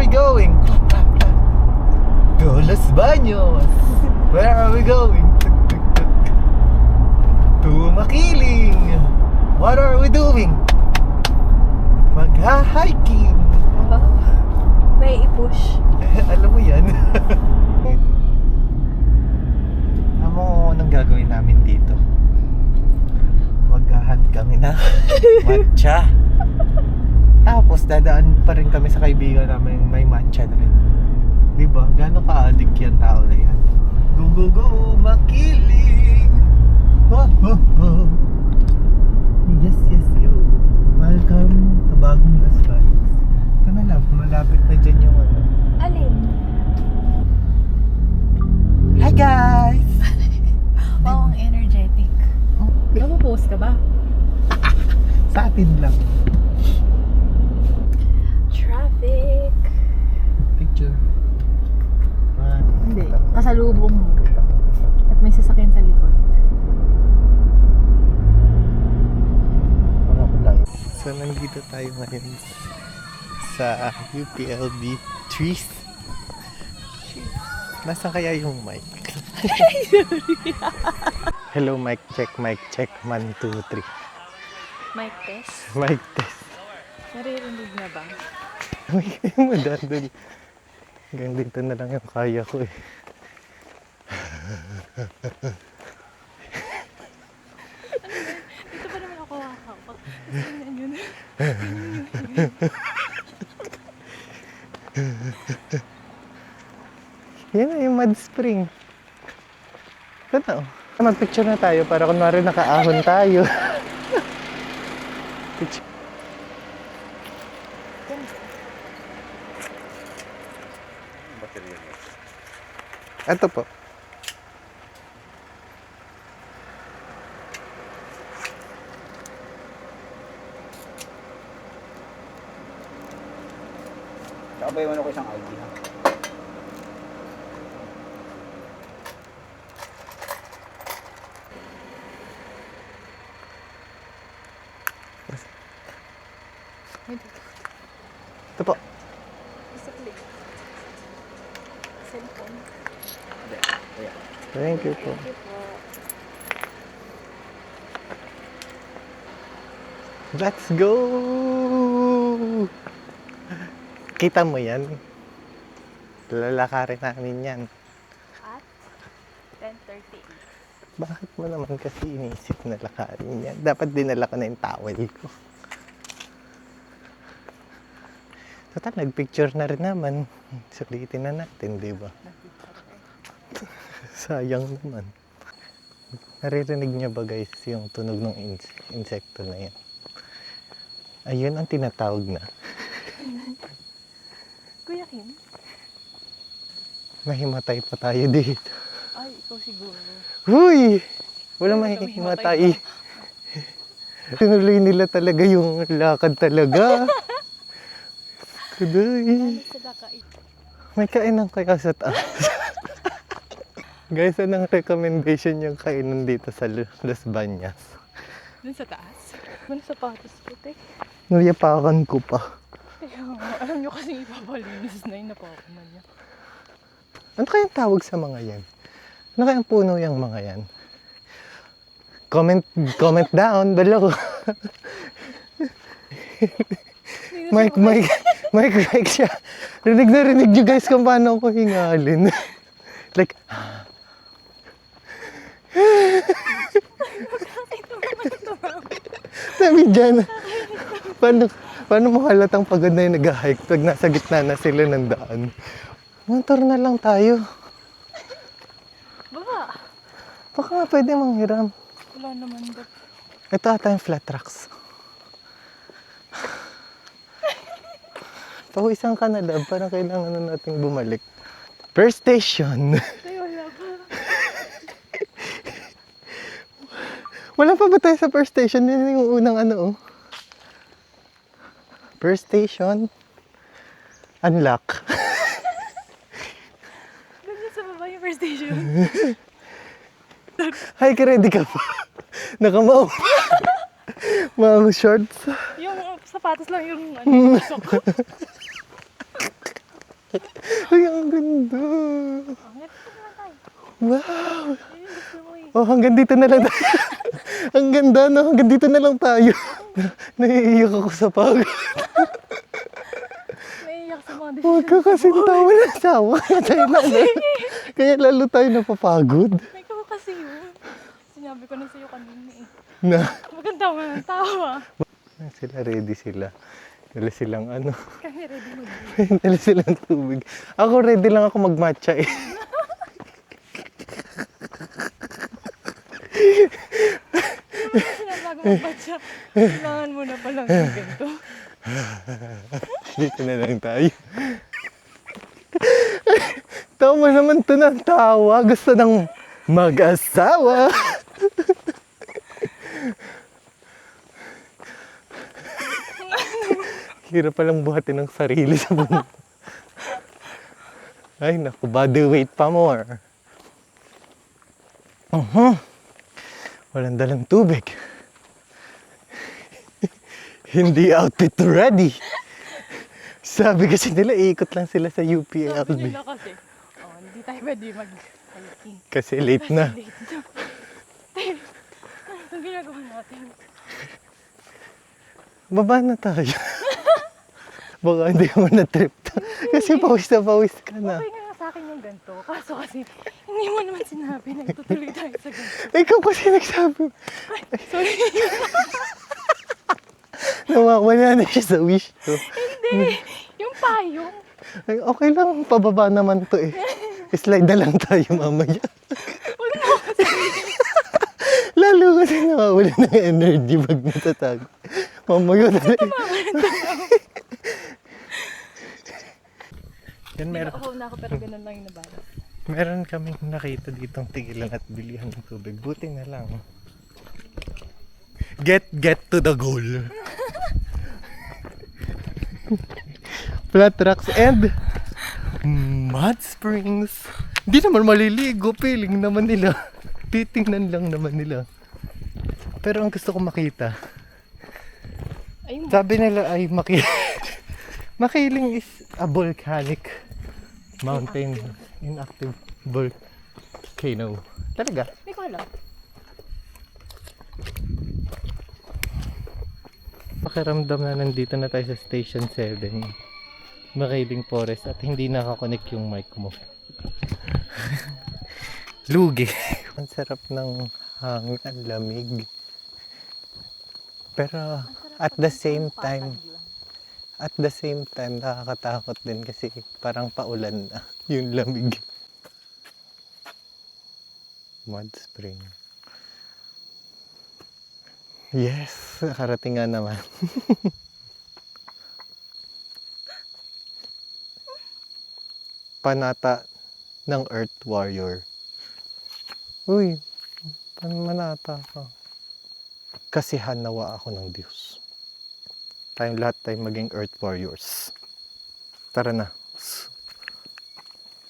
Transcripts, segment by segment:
we going? To Los Baños. Where are we going? To Makiling. What are we doing? Magha-hiking. May i-push. Alam mo yan. Alam mo anong gagawin namin dito? Maghahan kami na matcha. Tapos dadaan pa rin kami sa kaibigan namin may matcha na rin. Diba? Gano'n ka-addict yan tao na yan? Go go go Makiling. Oh, oh, oh. Yes yes yo. Welcome to bagong Las Baños. Ito na lang, malapit na dyan yung ano. Alin? Hi guys! Wow, ang energetic. Nag-post ka ba? Sa atin lang. Traffic. Picture. Hindi. Kasalubong mo. At may sasakyan sa likod. So nandito tayo ngayon sa UPLB trees. Nasaan kaya yung mic? Hello, mic check, 1, 2, 3. Mic test. Mic test. Naririnig na ba? Madadali. Hanggang dito na lang yung kaya ko eh. Dito pa naman ako hawak. Yan na yung mud spring. Ito na oh. Mag-picture na tayo para kunwari nakaahon tayo. Picture. Ito po. Nakabayawan ako isang ID ha. Ito po. Cellphone. Thank you po. Let's go! Kita mo yan? Lalakarin namin yan. At 10:38. Bakit mo naman kasi inisip na lakarin yan? Dapat dinala ko na yung towel ko. Total, nagpicture na rin naman. Sulitin na natin, di ba? Sayang naman. Naririnig niya ba guys yung tunog ng insekto na yan? Ayun ang tinatawag na. Kuya Kim? Mahimatay pa tayo dito. Ay, ikaw siguro. Huy! Walang mahihimatay. Tinuloy nila talaga yung lakad talaga. Kuday. May kainan kaya sa taas. Guys, anong recommendation yung kainan dito sa Las Bañas? Dun sa taas? Ano sapatos ko, te? Nayapakan ko pa. Kaya nga, alam nyo kasing ipapalinis na yun, napakuman niya. Ano kayang tawag sa mga yan? Ano kayang puno yung mga yan? Comment down below. Mike siya. Rinig na rinig nyo guys kung paano ako hingalin. Like, sabi dyan, paano mo halatang pagod na yung nag-hike pag nasa gitna na sila ng daan? Motor na lang tayo. Baba! Baka nga pwede manghiram. Wala naman ba? Ito ata yung flat tracks. Pawisan ka na lab, parang kailangan na nating bumalik. First station. Ay, wala ba? Wala pa ba tayo sa first station? Yun yung unang ano oh. First station. Unlock. Ganda sa baba yung first station. Hi, ready ka pa? Nakamaw. Mga shorts. Yung sapatos lang yung ano, pasok. Ay, ang ganda. Wow. Oh, hanggang dito na lang tayo. Ang ganda, no? Hanggang dito na lang tayo. Naiiyak ako sa pagod. Naiiyak sa mga Huwag ka kasi tawa na tawa. Kaya lalo tayo napapagod. Ikaw kasi yun. Sinabi ko na sa'yo kanina eh. Na. Maganda mo ng tawa. Sila, ready sila. Dala silang ano. Kami ready mag-drink. Dala silang tubig. Ako ready lang ako magmatcha eh. Bago magbatsa, kailangan mo na palang yung ganito. Dito na lang tayo. Tama naman to ng tawa. Gusto ng mag-asawa. Hirap palang buhatin ng sarili sa buhay. Ay, naku, body weight pa more. Walang dalang tubig. Hindi outfit ready. Sabi kasi nila, ikot lang sila sa Sabi UPLB. nila kasi, hindi tayo pwede mag-hiking. Kasi late na. Late na. Tayo, anong ginagawa natin? Baba na tayo. Baka hindi mo na-trip to. Kasi pawis na pawis ka na. Okay nga sa akin yung ganito. Kaso kasi, hindi mo naman sinabi na tutuloy tayo sa ganito. Ikaw kasi nagsabi. Sorry. Nawawala na siya sa wish to. Hindi. Yung payong. Ay, okay lang, pababa naman to eh. Slide na lang tayo mamaya. Huwag mo kasi. Lalo kasi nawawala ng energy pag natatag. Mamaya na lang. Yan, Ako na ako pero ganun lang yung nabala. meron kaming nakita ditong tigilan at bilihan ng tubig. Buti na lang. Get to the goal. Flat rocks and mud springs. Hindi naman maliligo, feeling naman nila. Titingnan lang naman nila. Pero ang gusto ko makita, Ayun. sabi nila ay makiling is a volcanic mountain, inactive volcano. Talaga? Hindi ko alam. Pakiramdam na nandito na tayo sa Station 7, Makiling Forest, at hindi nakakonect yung mic mo. Lugi. Ang sarap ng hangin, ang lamig. Pero at the same time, nakakatakot din kasi parang paulan na yung lamig. Mud spring. Yes, nakarating nga naman. Panata ng Earth Warrior. Uy, manata ka. Kasihan nawa ako ng Diyos. Tayong lahat tayo maging Earth Warriors. Tara na.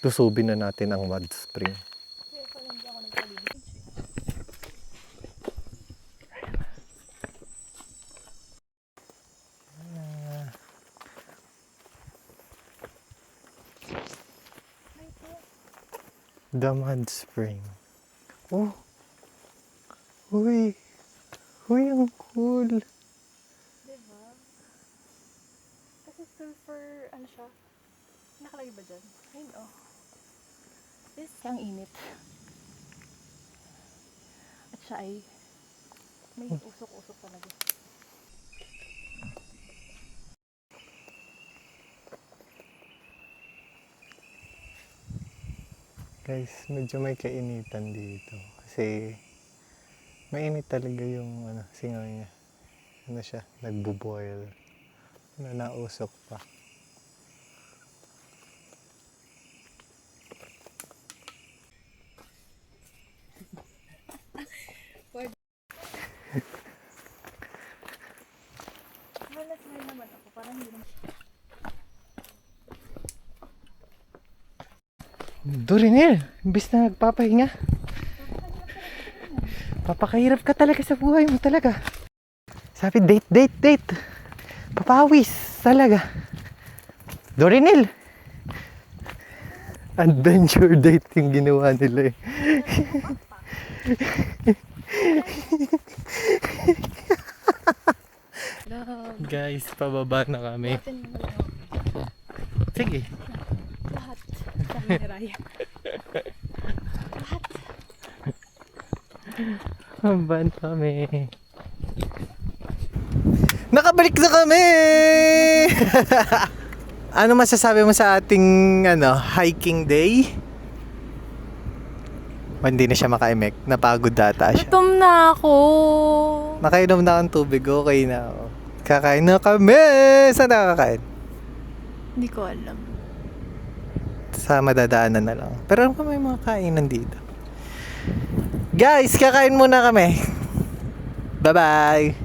Lusubin na natin ang mud spring. Kaya pala hindi ako nagpalilig. The mud spring. Oh. Uy. Uy, ang cool. Diba? Kasi sulfur, ano siya? Nakalagay ba dyan? Ayun, oh. This, ang init. At siya ay may usok-usok talaga. Guys, medyo may kainitan dito. Kasi mainit talaga yung singaw niya. Ano siya, nagbo-boil. Nausok pa. Malas na naman ako, parang hindi naman. Dorinel, imbis na nagpapahinga. Papakahirap ka talaga sa buhay mo talaga. Sabi, date. Papawis talaga. Dorinel, Adventure date yung ginawa nila eh. Guys, pababa na kami. Sige. Lahat. Kami ni Raya. Hamban kami. Nakabalik na kami! Ano masasabi mo sa ating hiking day? Hindi na siya makaimek. Napagod data siya. Gutom na ako. Nakainom na akong tubig. Okay na ako. Kakain na kami! Saan nakakain? Hindi ko alam. Sa madadaanan na lang. Pero alam ko may mga kainan dito. Guys, kakain muna kami. Bye-bye!